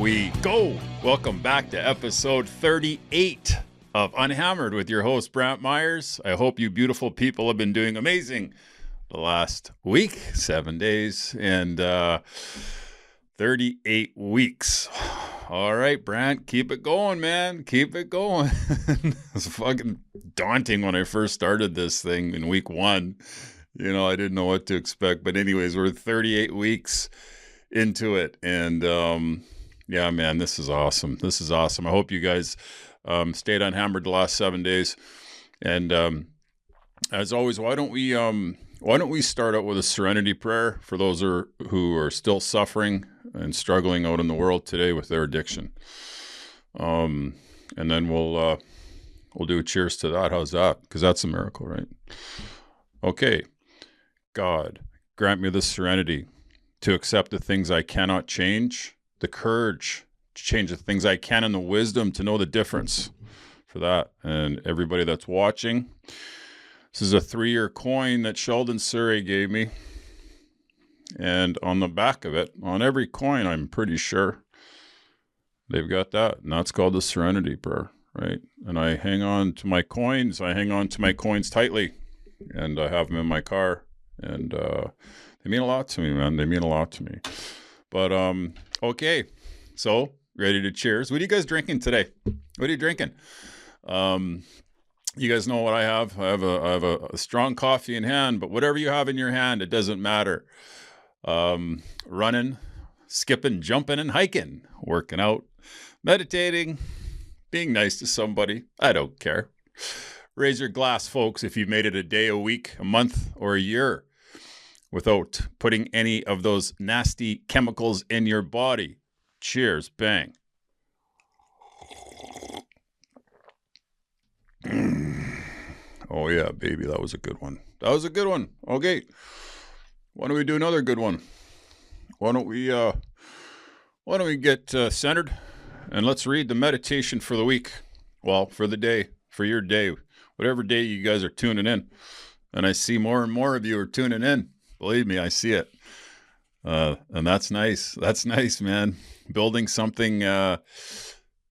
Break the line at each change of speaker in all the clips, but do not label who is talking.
we go. Welcome back to episode 38 of UnHammered with your host, Brantt Myhres. I hope you beautiful people have been doing amazing the last week, 7 days, and 38 weeks. All right, Brantt, keep it going, man. Keep it going. It was fucking daunting when I first started this thing in week 1. You know, I didn't know what to expect. But anyways, we're 38 weeks into it. And yeah, man, this is awesome. This is awesome. I hope you guys stayed unhammered the last 7 days. And as always, why don't we start out with a serenity prayer for those who are still suffering and struggling out in the world today with their addiction. And then we'll do a cheers to that. How's that? Because that's a miracle, right? Okay. God, grant me the serenity to accept the things I cannot change, the courage to change the things I can, and the wisdom to know the difference for that. And everybody that's watching, this is a 3-year coin that Sheldon Surrey gave me. And on the back of it, on every coin, I'm pretty sure, they've got that. And that's called the serenity prayer, right? And I hang on to my coins. I hang on to my coins tightly. And I have them in my car. And they mean a lot to me, man. They mean a lot to me. But, okay. So, ready to cheers. What are you guys drinking today? What are you drinking? You guys know what I have. I have a strong coffee in hand, but whatever you have in your hand, it doesn't matter. Running, skipping, jumping, and hiking, working out, meditating, being nice to somebody. I don't care. Raise your glass, folks, if you've made it a day, a week, a month, or a year without putting any of those nasty chemicals in your body. Cheers. Bang. Oh, yeah, baby. That was a good one. That was a good one. Okay. Why don't we do another good one? Why don't we get centered and let's read the meditation for the week. Well, for the day, for your day. Whatever day you guys are tuning in. And I see more and more of you are tuning in. Believe me, I see it. And that's nice. That's nice, man. Building something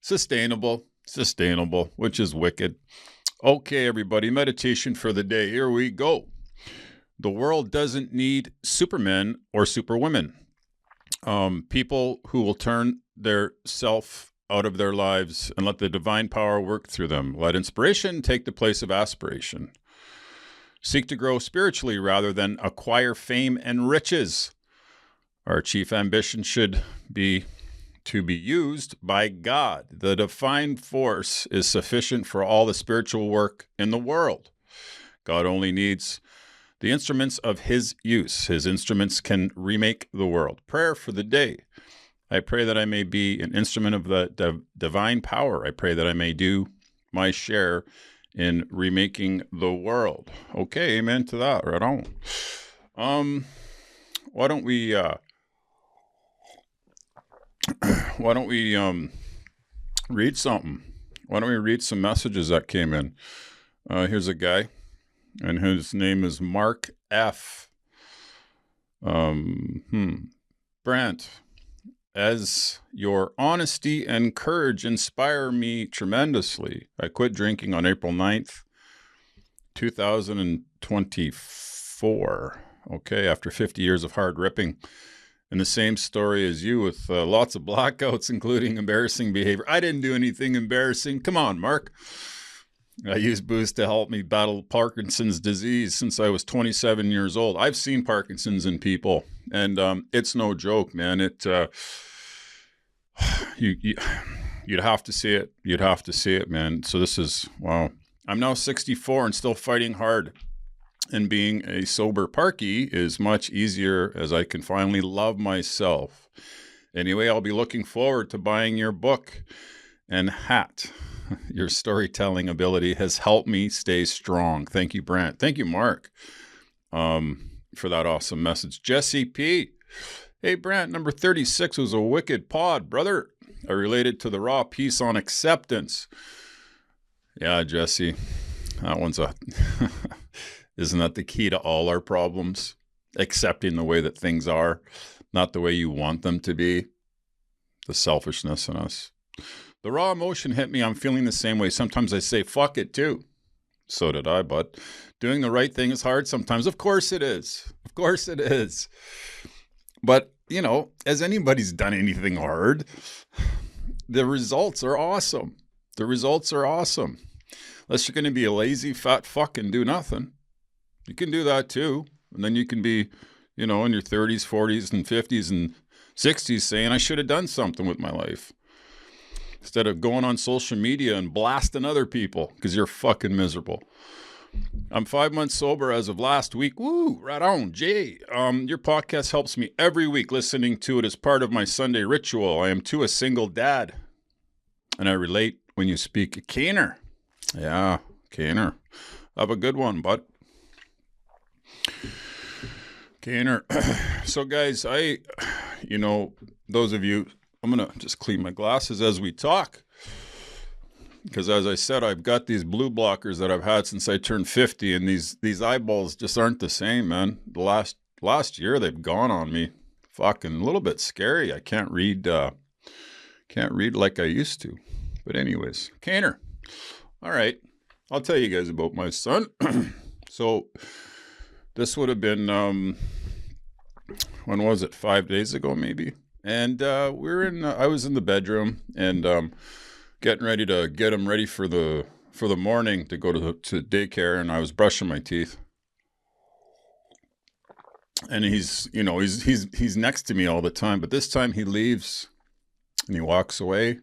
sustainable, which is wicked. Okay, everybody, meditation for the day. Here we go. The world doesn't need supermen or superwomen. People who will turn their self out of their lives and let the divine power work through them. Let inspiration take the place of aspiration. Seek to grow spiritually rather than acquire fame and riches. Our chief ambition should be to be used by God. The divine force is sufficient for all the spiritual work in the world. God only needs the instruments of his use. His instruments can remake the world. Prayer for the day. I pray that I may be an instrument of the divine power. I pray that I may do my share in remaking the world. Okay, amen to that. Right on. Why don't we read something? Why don't we read some messages that came in? Here's a guy, and his name is Mark F. Brantt. As your honesty and courage inspire me tremendously. I quit drinking on April 9th, 2024. Okay, after 50 years of hard ripping. And the same story as you with lots of blackouts, including embarrassing behavior. I didn't do anything embarrassing. Come on, Mark. I used booze to help me battle Parkinson's disease since I was 27 years old. I've seen Parkinson's in people, and it's no joke, man. You'd have to see it. You'd have to see it, man. So this is, wow. I'm now 64 and still fighting hard. And being a sober parky is much easier as I can finally love myself. Anyway, I'll be looking forward to buying your book and hat. Your storytelling ability has helped me stay strong. Thank you, Brantt. Thank you, Mark, for that awesome message. Jesse P. Hey, Brantt, number 36 was a wicked pod, brother. I related to the raw piece on acceptance. Yeah, Jesse, that one's a... Isn't that the key to all our problems? Accepting the way that things are, not the way you want them to be. the selfishness in us. The raw emotion hit me. I'm feeling the same way. Sometimes I say, fuck it too. So did I, but doing the right thing is hard sometimes. Of course it is. Of course it is. But, you know, as anybody's done anything hard, the results are awesome. The results are awesome. Unless you're going to be a lazy fat fuck and do nothing. You can do that too. And then you can be, you know, in your 30s, 40s, and 50s, and 60s saying, I should have done something with my life. Instead of going on social media and blasting other people because you're fucking miserable. I'm 5 months sober as of last week. Woo, right on, Jay. Your podcast helps me every week. Listening to it as part of my Sunday ritual. I am too a single dad. And I relate when you speak. Kaner. Yeah, Kaner. Have a good one, bud. Kaner. So guys, those of you, I'm going to just clean my glasses as we talk. Because as I said, I've got these blue blockers that I've had since I turned 50, and these eyeballs just aren't the same, man. The last year they've gone on me. Fucking a little bit scary. I can't read like I used to. But anyways, Kaner. All right. I'll tell you guys about my son. So this would have been, when was it? 5 days ago, maybe. And I was in the bedroom and getting ready to get him ready for the morning to go to daycare, and I was brushing my teeth. And he's next to me all the time, but this time he leaves and he walks away.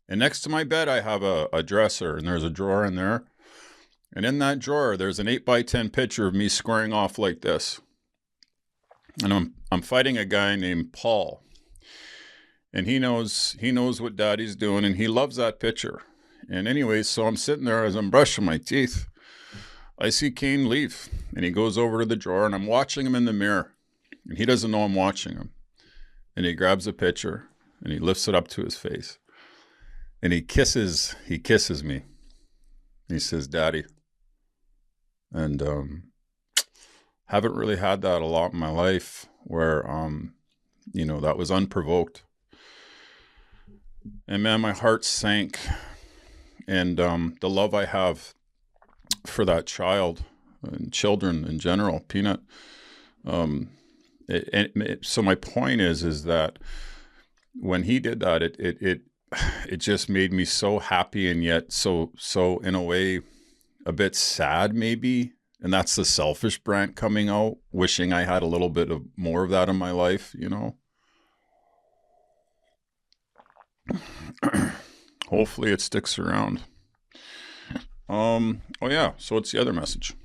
And next to my bed, I have a dresser, and there's a drawer in there. And in that drawer, there's an 8x10 picture of me squaring off like this. And I'm fighting a guy named Paul. And he knows what Daddy's doing, and he loves that picture. And anyways, so I'm sitting there as I'm brushing my teeth. I see Kane leave, and he goes over to the drawer, and I'm watching him in the mirror. And he doesn't know I'm watching him. And he grabs a picture, and he lifts it up to his face. And he kisses me. He says, Daddy. And haven't really had that a lot in my life where, that was unprovoked. And man, my heart sank. And the love I have for that child and children in general, Peanut. So my point is that when he did that, it just made me so happy, and yet so in a way a bit sad maybe. And that's the selfish Brantt coming out, wishing I had a little bit of more of that in my life, Hopefully it sticks around. So it's the other message.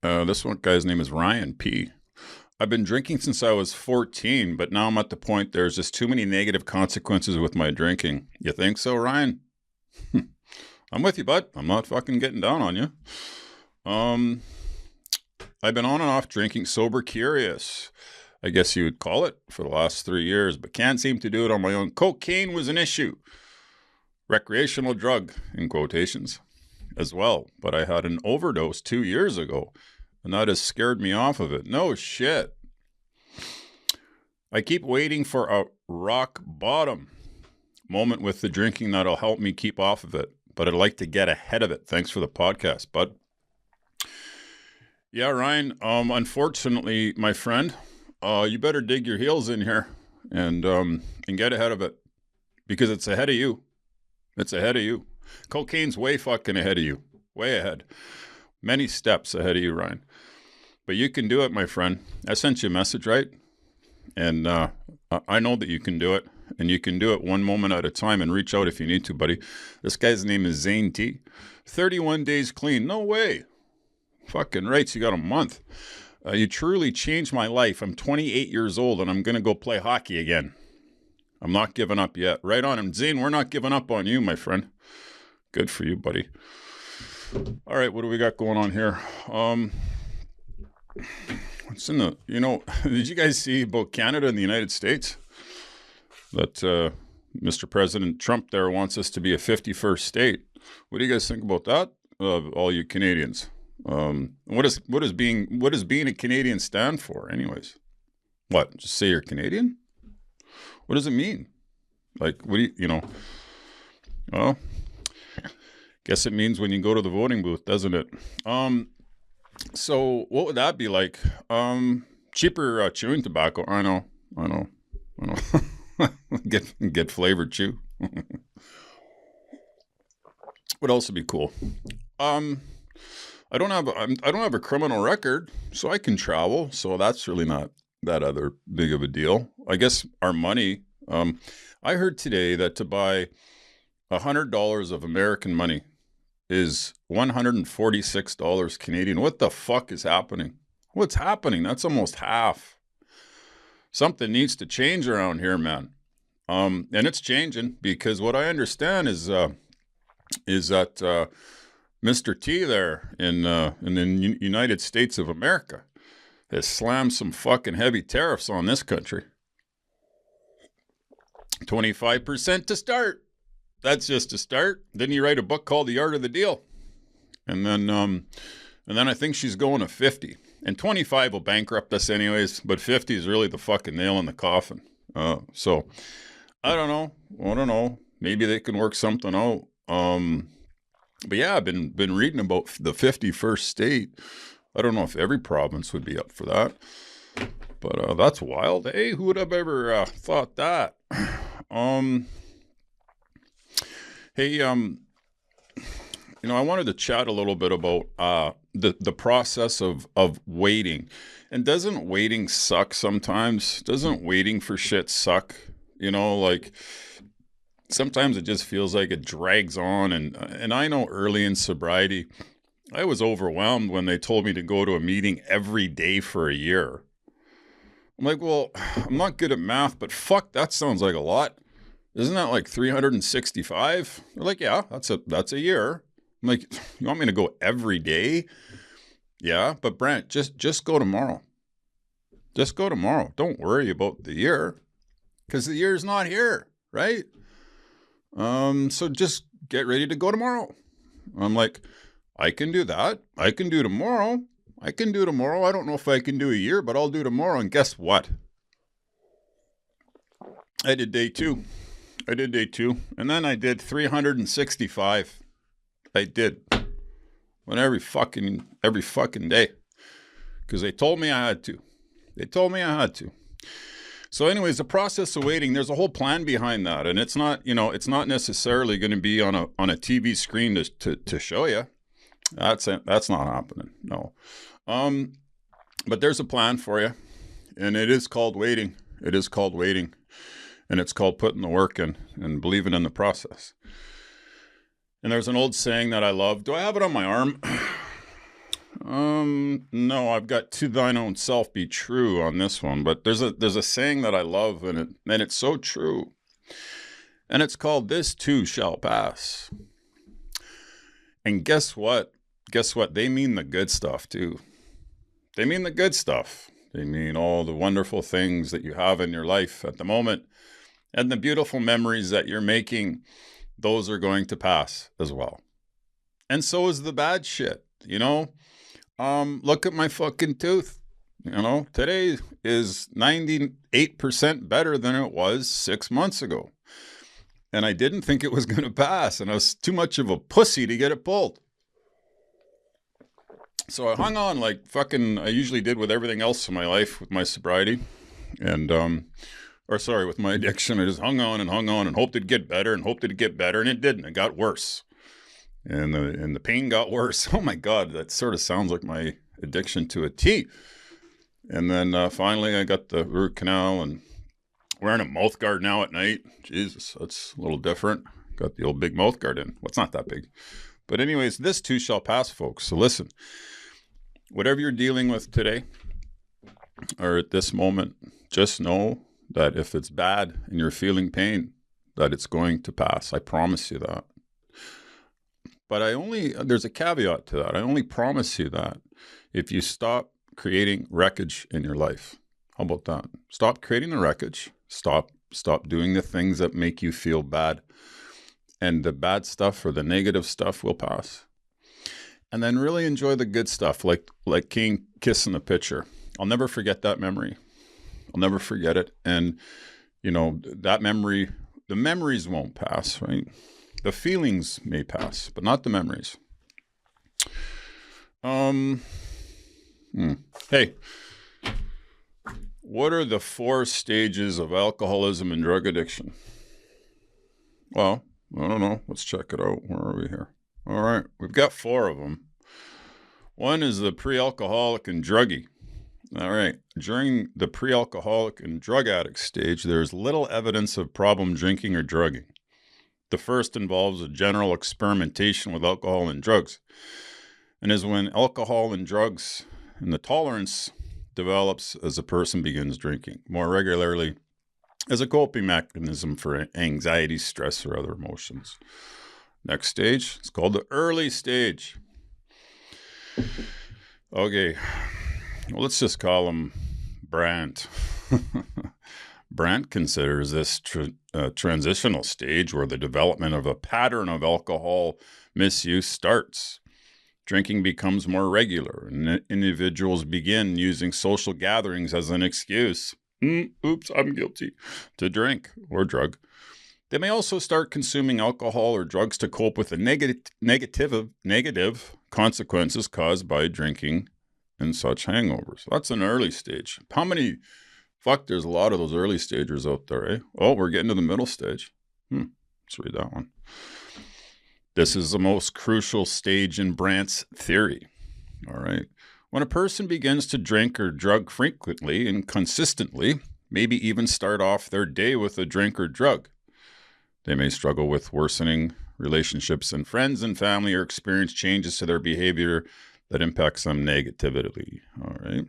This one guy's name is Ryan P. I've been drinking since I was 14, but now I'm at the point there's just too many negative consequences with my drinking. You think so, Ryan? I'm with you, bud. I'm not fucking getting down on you. I've been on and off drinking sober curious, I guess you would call it, for the last 3 years, but can't seem to do it on my own. Cocaine was an issue. Recreational drug, in quotations, as well. But I had an overdose 2 years ago, and that has scared me off of it. No shit. I keep waiting for a rock bottom moment with the drinking that'll help me keep off of it, but I'd like to get ahead of it. Thanks for the podcast, bud. Yeah, Ryan, unfortunately, my friend, you better dig your heels in here and get ahead of it, because it's ahead of you. It's ahead of you. Cocaine's way fucking ahead of you. Way ahead. Many steps ahead of you, Ryan. But you can do it, my friend. I sent you a message, right? And I know that you can do it. And you can do it one moment at a time, and reach out if you need to, buddy. This guy's name is Zane T. 31 days clean. No way. Fucking rights. You got a month. You truly changed my life. I'm 28 years old, and I'm going to go play hockey again. I'm not giving up yet. Right on him. Zane, we're not giving up on you, my friend. Good for you, buddy. All right, what do we got going on here? What's in the, did you guys see about Canada and the United States? That Mr. President Trump there wants us to be a 51st state. What do you guys think about that, all you Canadians? What does being a Canadian stand for, anyways? What? Just say you're Canadian? What does it mean? Like, what do you know? Well, guess it means when you go to the voting booth, doesn't it? So what would that be like? Cheaper chewing tobacco. I know. Get flavored chew. What else would be cool? I don't have a criminal record, so I can travel. So that's really not that other big of a deal. I guess our money. I heard today that to buy $100 of American money is $146 Canadian. What the fuck is happening? What's happening? That's almost half. Something needs to change around here, man. And it's changing because what I understand is that Mr. T there in the United States of America has slammed some fucking heavy tariffs on this country. 25% to start. That's just a start. Didn't he write a book called The Art of the Deal? And then I think she's going to 50. And 25 will bankrupt us anyways, but 50 is really the fucking nail in the coffin. So I don't know. Maybe they can work something out. But yeah, I've been reading about the 51st state. I don't know if every province would be up for that. But that's wild. Hey, who would have ever thought that? Hey, I wanted to chat a little bit about the process of waiting. And doesn't waiting suck sometimes? Doesn't waiting for shit suck? Like sometimes it just feels like it drags on. And I know early in sobriety, I was overwhelmed when they told me to go to a meeting every day for a year. I'm like, well, I'm not good at math, but fuck, that sounds like a lot. Isn't that like 365? They're like, yeah, that's a year. I'm like, you want me to go every day? Yeah, but Brantt, just go tomorrow. Just go tomorrow. Don't worry about the year, because the year's not here, right? So just get ready to go tomorrow. I'm like, I can do that. I can do tomorrow. I don't know if I can do a year, but I'll do tomorrow. And guess what? I did day two. And then I did 365. I did. Went every fucking day. Because they told me I had to. So anyways, the process of waiting, there's a whole plan behind that. And it's not necessarily going to be on a TV screen to show you. That's not happening. No. But there's a plan for you. And it is called waiting. And it's called putting the work in and believing in the process. And there's an old saying that I love. Do I have it on my arm? No, I've got to thine own self be true on this one. But there's a saying that I love, and it's so true. And it's called, this too shall pass. And guess what? They mean the good stuff too. They mean the good stuff. They mean all the wonderful things that you have in your life at the moment. And the beautiful memories that you're making, those are going to pass as well. And so is the bad shit, Look at my fucking tooth. Today is 98% better than it was 6 months ago. And I didn't think it was going to pass. And I was too much of a pussy to get it pulled. So I hung on like fucking I usually did with everything else in my life with my sobriety. And, with my addiction. I just hung on and hoped it'd get better and it didn't. It got worse. And the pain got worse. Oh my God, that sort of sounds like my addiction to a T. And then finally I got the root canal and wearing a mouth guard now at night. Jesus, that's a little different. Got the old big mouth guard in. Well, it's not that big. But anyways, this too shall pass, folks. So listen, whatever you're dealing with today or at this moment, just know that if it's bad and you're feeling pain, that it's going to pass. I promise you that. But there's a caveat to that. I only promise you that if you stop creating wreckage in your life. How about that? Stop creating the wreckage. Stop doing the things that make you feel bad. And the bad stuff or the negative stuff will pass. And then really enjoy the good stuff, like King kissing the pitcher. I'll never forget that memory. I'll never forget it. And that memory, the memories won't pass, right? The feelings may pass, but not the memories. Hey, what are the 4 stages of alcoholism and drug addiction? Well, I don't know. Let's check it out. Where are we here? All right. We've got 4 of them. One is the pre-alcoholic and druggie. All right. During the pre-alcoholic and drug addict stage, there's little evidence of problem drinking or drugging. The first involves a general experimentation with alcohol and drugs, and is when alcohol and drugs and the tolerance develops as a person begins drinking more regularly as a coping mechanism for anxiety, stress, or other emotions. Next stage is called the early stage. Okay, well, let's just call him Brantt. Brantt considers this transitional stage where the development of a pattern of alcohol misuse starts. Drinking becomes more regular, and individuals begin using social gatherings as an excuse. Oops, I'm guilty. To drink or drug. They may also start consuming alcohol or drugs to cope with the negative consequences caused by drinking and such hangovers. That's an early stage. How many... there's a lot of those early stagers out there, eh? Oh, we're getting to the middle stage. Let's read that one. This is the most crucial stage in Brantt's theory. All right. When a person begins to drink or drug frequently and consistently, maybe even start off their day with a drink or drug, they may struggle with worsening relationships and friends and family, or experience changes to their behavior that impacts them negatively. All right.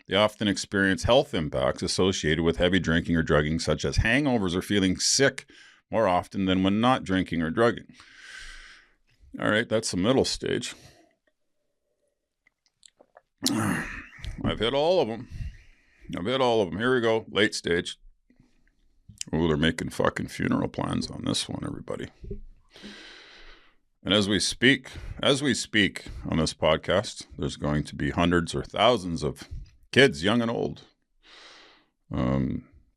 They often experience health impacts associated with heavy drinking or drugging, such as hangovers or feeling sick more often than when not drinking or drugging. All right, that's the middle stage. I've hit all of them. Here we go. Late stage. Oh, they're making fucking funeral plans on this one, everybody. And as we speak on this podcast, there's going to be hundreds or thousands of kids, young and old,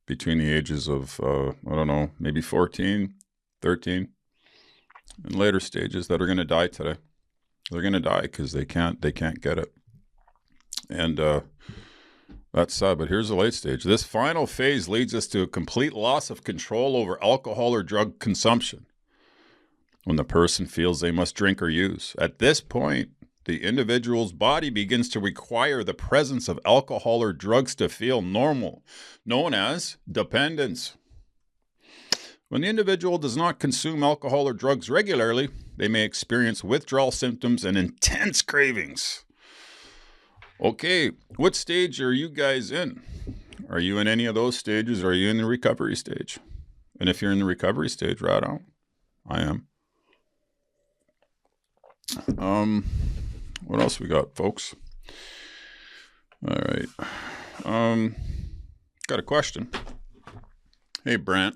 between the ages of, maybe 14, 13, and later stages that are going to die today. They're going to die because they can't get it. And that's sad, but here's the late stage. This final phase leads us to a complete loss of control over alcohol or drug consumption, when the person feels they must drink or use. At this point, the individual's body begins to require the presence of alcohol or drugs to feel normal, known as dependence. When the individual does not consume alcohol or drugs regularly, they may experience withdrawal symptoms and intense cravings. Okay, what stage are you guys in? Are you in any of those stages, or are you in the recovery stage? And if you're in the recovery stage, right on. I am. What else we got, folks? All right. Got a question. Hey, Brantt,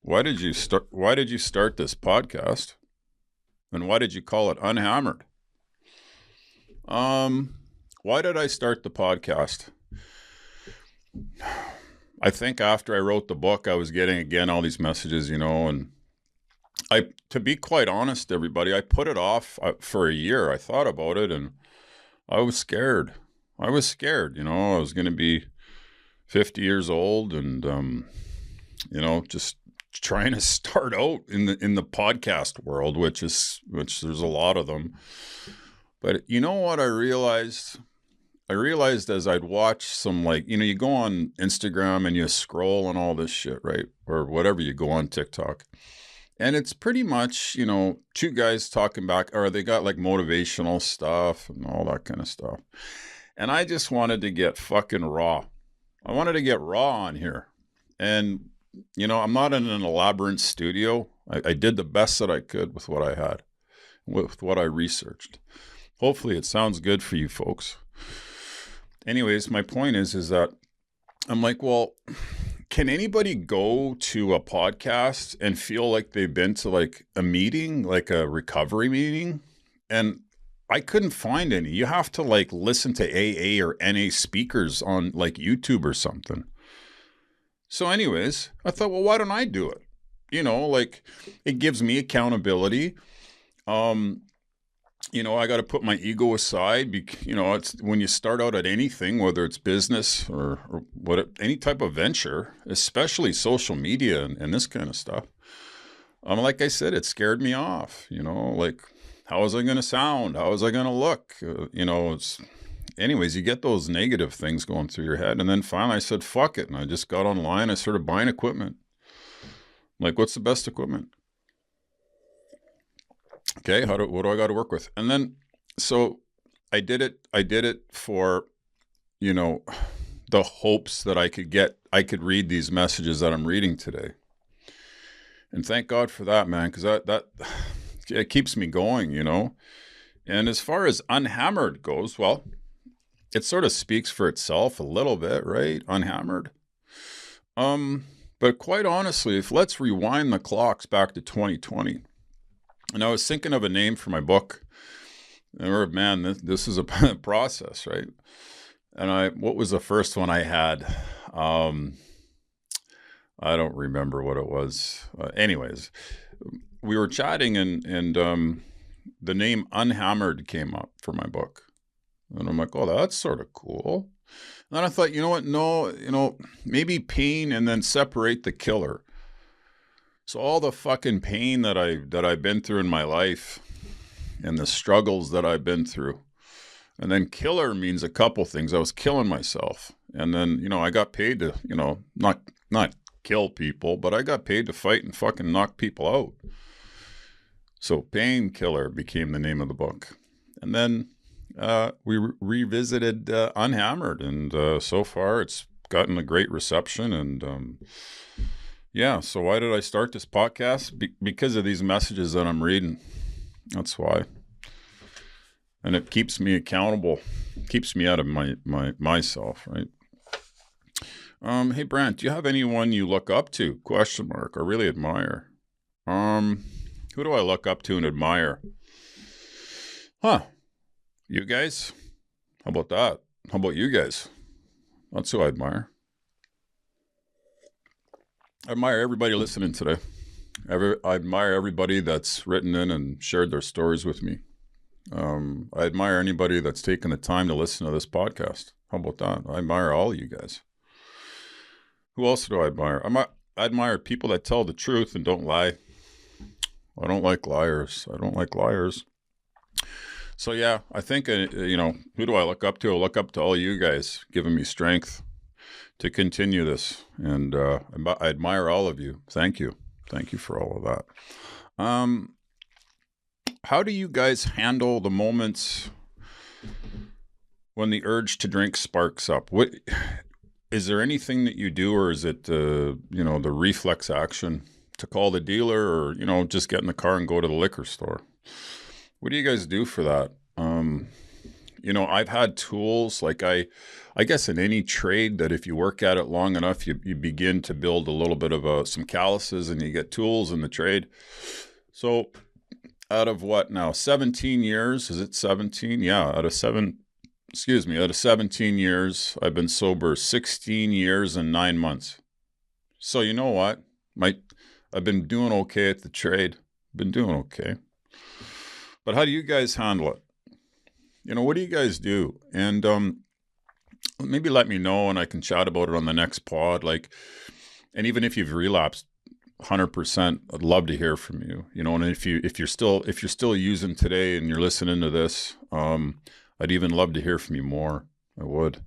why did you start this podcast? And why did you call it UnHammered? Why did I start the podcast? I think after I wrote the book, I was getting again all these messages, and to be quite honest, everybody, I put it off for a year. I thought about it and I was scared. I was going to be 50 years old and, just trying to start out in the podcast world, which there's a lot of them. But you know what I realized? I realized as I'd watch some, you go on Instagram and you scroll and all this shit, right? Or whatever, you go on TikTok. And it's pretty much, two guys talking back, or they got motivational stuff and all that kind of stuff. And I just wanted to get fucking raw. I wanted to get raw on here. And, I'm not in an elaborate studio. I did the best that I could with what I had, with what I researched. Hopefully it sounds good for you folks. Anyways, my point is that I'm like, well, can anybody go to a podcast and feel like they've been to a meeting, a recovery meeting? And I couldn't find any. You have to listen to AA or NA speakers on YouTube or something So anyways, I thought, well, why don't I do it? Like it gives me accountability. I got to put my ego aside. It's when you start out at anything, whether it's business or any type of venture, especially social media and this kind of stuff. Like I said, it scared me off. Like how was I going to sound? How was I going to look? Anyways, you get those negative things going through your head, and then finally I said, "Fuck it," and I just got online. I started buying equipment. Like, what's the best equipment? Okay, what do I got to work with? And then, so I did it for, the hopes that I could read these messages that I'm reading today. And thank God for that, man, because that it keeps me going, And as far as UnHammered goes, well, it sort of speaks for itself a little bit, right? UnHammered. But quite honestly, let's rewind the clocks back to 2020. And I was thinking of a name for my book. And man, this is a process, right? And what was the first one I had? I don't remember what it was. Anyways, we were chatting and the name UnHammered came up for my book. And I'm like, oh, that's sort of cool. And then I thought, you know what? No, maybe pain and then separate the killer. So all the fucking pain that I've been through in my life and the struggles that I've been through. And then killer means a couple things. I was killing myself. And then, I got paid to, not kill people, but I got paid to fight and fucking knock people out. So Painkiller became the name of the book. And then we revisited UnHammered, and so far it's gotten a great reception. And so why did I start this podcast? Because of these messages that I'm reading. That's why. And it keeps me accountable, keeps me out of myself, right? Hey, Brantt, do you have anyone you look up to? ? Or really admire? Who do I look up to and admire? You guys? How about that? How about you guys? That's who I admire. I admire everybody listening today. I admire everybody that's written in and shared their stories with me. I admire anybody that's taken the time to listen to this podcast. How about that? I admire all of you guys. Who else do I admire? I admire people that tell the truth and don't lie. I don't like liars. So yeah, I think, who do I look up to? I look up to all you guys giving me strength to continue this. And I admire all of you. Thank you. Thank you for all of that. How do you guys handle the moments when the urge to drink sparks up? Is there anything that you do, or is it, the reflex action to call the dealer, or, just get in the car and go to the liquor store? What do you guys do for that? I've had tools, like I guess in any trade, that if you work at it long enough, you begin to build a little bit of some calluses, and you get tools in the trade. So out of what now, 17 years, is it 17? Yeah, out of 17 years, I've been sober 16 years and 9 months. So you know what? I've been doing okay at the trade. Been doing okay. But how do you guys handle it? What do you guys do? And maybe let me know, and I can chat about it on the next pod. And even if you've relapsed 100%, I'd love to hear from you. And if you're still using today and you're listening to this, I'd even love to hear from you more. I would.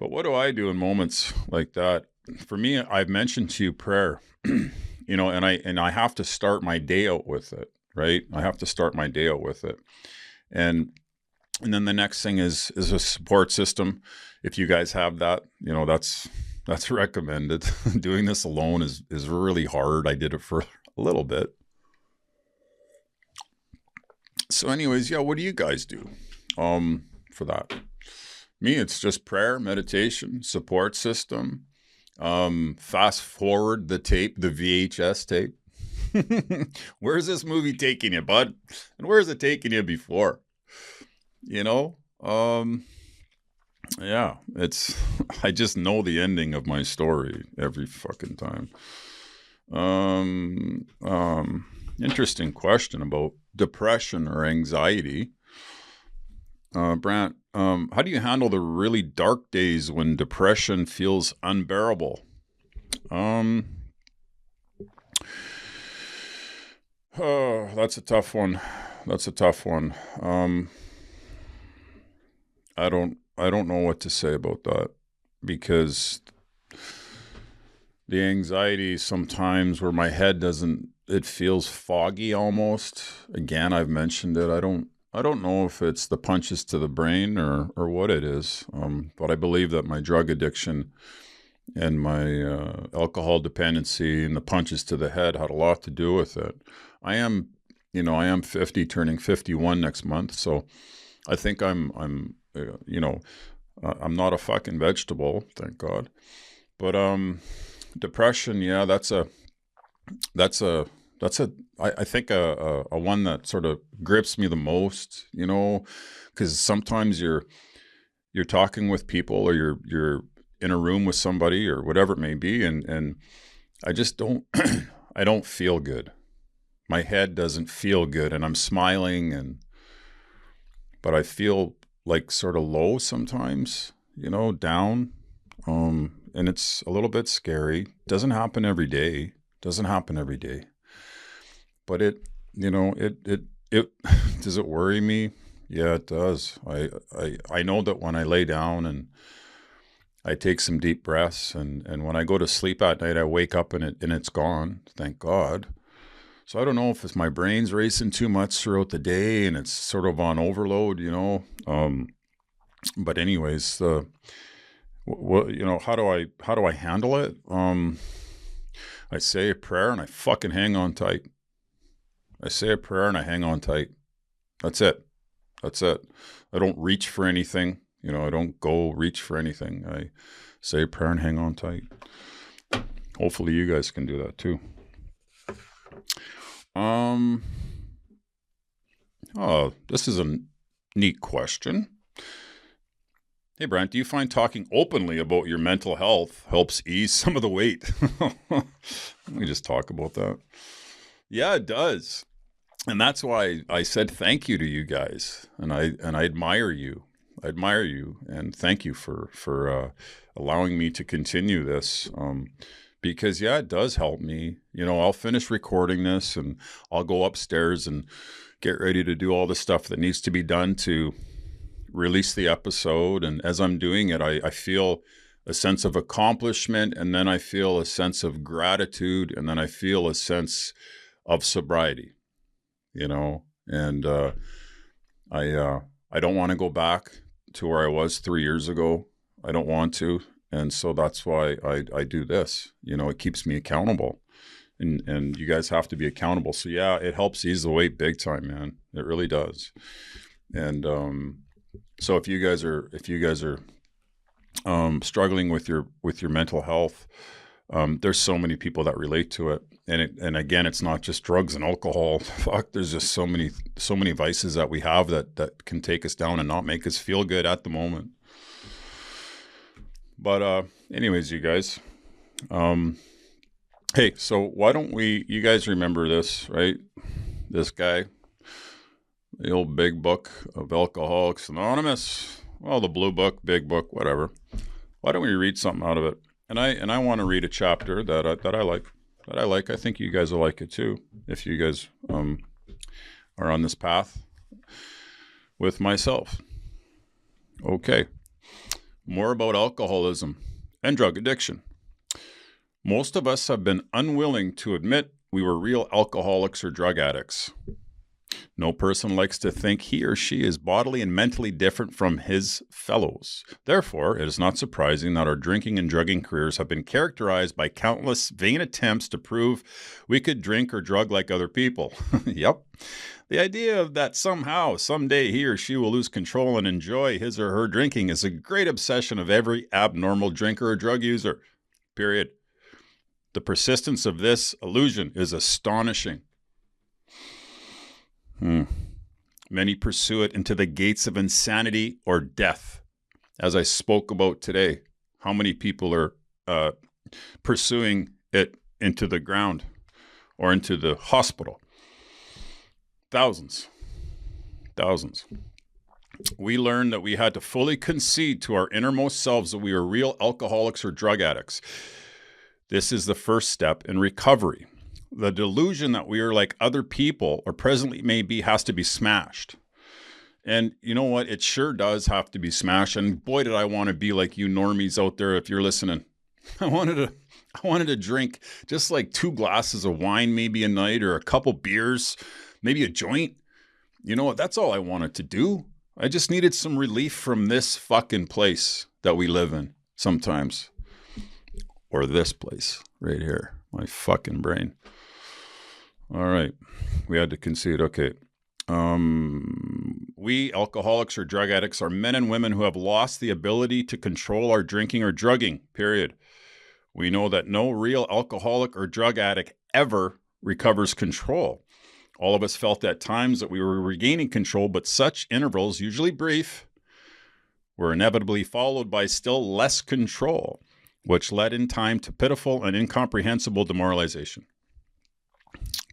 But what do I do in moments like that? For me, I've mentioned to you prayer, and I have to start my day out with it, right? I have to start my day out with it. And then the next thing is a support system. If you guys have that, that's recommended. Doing this alone is really hard. I did it for a little bit. So anyways, what do you guys do for that? Me, it's just prayer, meditation, support system. Fast forward the tape, the VHS tape. Where's this movie taking you, bud? And where's it taking you before? Yeah, I just know the ending of my story every fucking time. Um, um, Interesting question about depression or anxiety. Brantt, how do you handle the really dark days when depression feels unbearable? Um, oh, that's a tough one. That's a tough one. I don't know what to say about that, because the anxiety sometimes where my head doesn't, it feels foggy almost. Again, I've mentioned it. I don't know if it's the punches to the brain or what it is. But I believe that my drug addiction and my alcohol dependency and the punches to the head had a lot to do with it. I am, I am 50, turning 51 next month. So I think I'm I'm not a fucking vegetable, thank God. But depression, yeah, that's a I think a one that sort of grips me the most, because sometimes you're talking with people, or you're in a room with somebody or whatever it may be, and I just don't I don't feel good. My head doesn't feel good, and I'm smiling, but I feel like sort of low sometimes, down. And it's a little bit scary. Doesn't happen every day. Doesn't happen every day. But it does it worry me? Yeah, it does. I know that when I lay down and I take some deep breaths, and when I go to sleep at night, I wake up and it's gone. Thank God. So I don't know if it's my brain's racing too much throughout the day and it's sort of on overload, But anyways, how do I handle it? I say a prayer and I fucking hang on tight. I say a prayer and I hang on tight. That's it. That's it. I don't reach for anything. I don't go reach for anything. I say a prayer and hang on tight. Hopefully you guys can do that too. Oh, this is a neat question. Hey, Brantt, do you find talking openly about your mental health helps ease some of the weight? Let me just talk about that. Yeah, it does. And that's why I said thank you to you guys. And I admire you. I admire you. And thank you for allowing me to continue this. Because, yeah, it does help me. I'll finish recording this and I'll go upstairs and get ready to do all the stuff that needs to be done to release the episode. And as I'm doing it, I feel a sense of accomplishment, and then I feel a sense of gratitude, and then I feel a sense of sobriety, and I don't want to go back to where I was 3 years ago. I don't want to. And so that's why I do this. It keeps me accountable, and you guys have to be accountable. So yeah, it helps ease the weight big time, man. It really does. And so if you guys are struggling with your mental health, there's so many people that relate to it. And again, it's not just drugs and alcohol. Fuck, there's just so many vices that we have that can take us down and not make us feel good at the moment. But anyways, you guys, hey, so why don't you guys remember this, right? This guy, the old big book of Alcoholics Anonymous. Well, the blue book, big book, whatever. Why don't we read something out of it? And I want to read a chapter that I like. I think you guys will like it too, if you guys are on this path with myself. Okay. More about alcoholism and drug addiction. Most of us have been unwilling to admit we were real alcoholics or drug addicts. No person likes to think he or she is bodily and mentally different from his fellows. Therefore, it is not surprising that our drinking and drugging careers have been characterized by countless vain attempts to prove we could drink or drug like other people. Yep. The idea that somehow, someday he or she will lose control and enjoy his or her drinking is a great obsession of every abnormal drinker or drug user. Period. The persistence of this illusion is astonishing. Many pursue it into the gates of insanity or death. as I spoke about today, how many people are pursuing it into the ground or into the hospital? Thousands. We learned that we had to fully concede to our innermost selves that we were real alcoholics or drug addicts. This is the first step in recovery. The delusion that we are like other people or presently may be has to be smashed. And you know what? It sure does have to be smashed. And boy, did I want to be like you normies out there if you're listening. I wanted to drink just like 2 glasses of wine maybe a night, or a couple beers, maybe a joint. You know what? That's all I wanted to do. I just needed some relief from this fucking place that we live in sometimes. Or this place right here. My fucking brain. All right. We had to concede. Okay. We alcoholics or drug addicts are men and women who have lost the ability to control our drinking or drugging, period. We know that no real alcoholic or drug addict ever recovers control. All of us felt at times that we were regaining control, but such intervals, usually brief, were inevitably followed by still less control, which led in time to pitiful and incomprehensible demoralization.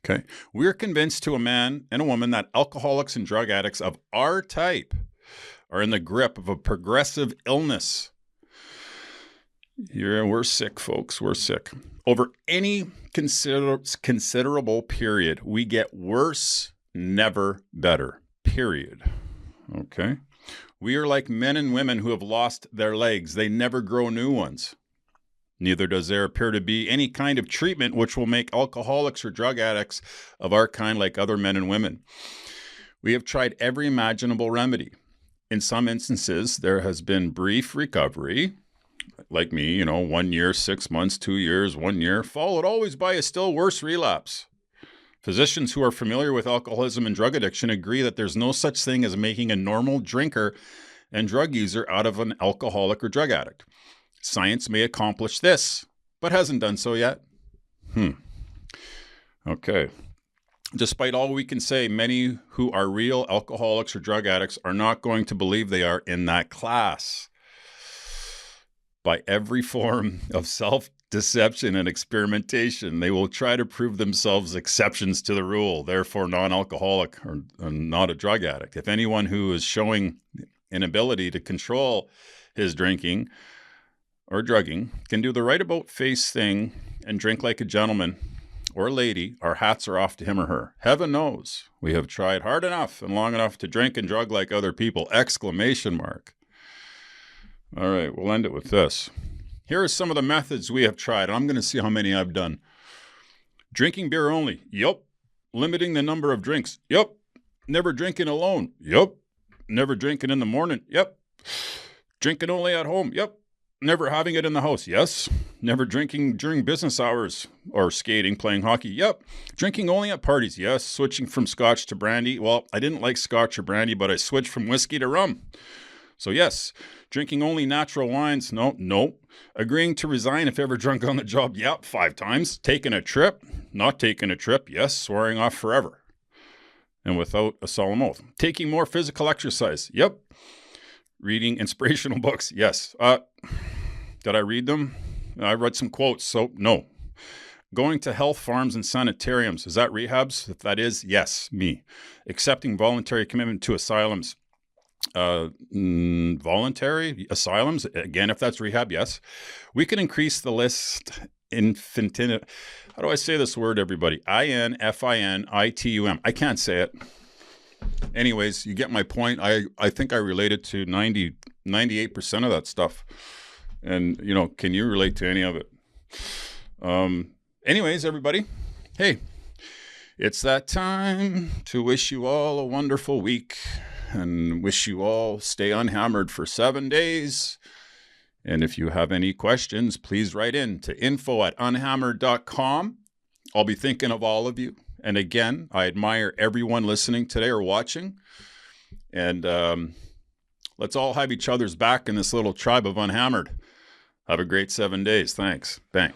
Okay. We're convinced to a man and a woman that alcoholics and drug addicts of our type are in the grip of a progressive illness. We're sick, folks. We're sick. Over any considerable period, we get worse, never better, period. Okay. We are like men and women who have lost their legs. They never grow new ones. Neither does there appear to be any kind of treatment which will make alcoholics or drug addicts of our kind like other men and women. We have tried every imaginable remedy. In some instances, there has been brief recovery, like me, 1 year, 6 months, 2 years, 1 year, followed always by a still worse relapse. Physicians who are familiar with alcoholism and drug addiction agree that there's no such thing as making a normal drinker and drug user out of an alcoholic or drug addict. Science may accomplish this, but hasn't done so yet. Okay. Despite all we can say, many who are real alcoholics or drug addicts are not going to believe they are in that class. By every form of self-deception and experimentation, they will try to prove themselves exceptions to the rule, therefore non-alcoholic or not a drug addict. If anyone who is showing an ability to control his drinking or drugging can do the right about face thing and drink like a gentleman or a lady, our hats are off to him or her. Heaven knows we have tried hard enough and long enough to drink and drug like other people! ! All right, we'll end it with this. Here are some of the methods we have tried. I'm going to see how many I've done. Drinking beer only. Yup. Limiting the number of drinks. Yup. Never drinking alone. Yup. Never drinking in the morning. Yep. Drinking only at home. Yep. Never having it in the house. Yes. Never drinking during business hours or skating, playing hockey. Yep. Drinking only at parties. Yes. Switching from scotch to brandy. Well, I didn't like scotch or brandy, but I switched from whiskey to rum. So yes. Drinking only natural wines. No. Agreeing to resign if ever drunk on the job. Yep. 5 times. Taking a trip. Not taking a trip. Yes. Swearing off forever. And without a solemn oath. Taking more physical exercise. Yep. Reading inspirational books. Yes. Did I read them? I read some quotes, so no. Going to health farms and sanitariums. Is that rehabs? If that is, yes, me. Accepting voluntary commitment to asylums. Voluntary asylums. Again, if that's rehab, yes. We can increase the list. How do I say this word, everybody? INFINITUM. I can't say it. Anyways, you get my point. I think I related to 98% of that stuff. And, can you relate to any of it? Anyways, everybody, hey, it's that time to wish you all a wonderful week and wish you all stay unhammered for 7 days. And if you have any questions, please write in to info@unhammered.com. I'll be thinking of all of you. And again, I admire everyone listening today or watching. And let's all have each other's back in this little tribe of Unhammered. Have a great 7 days. Thanks. Bang.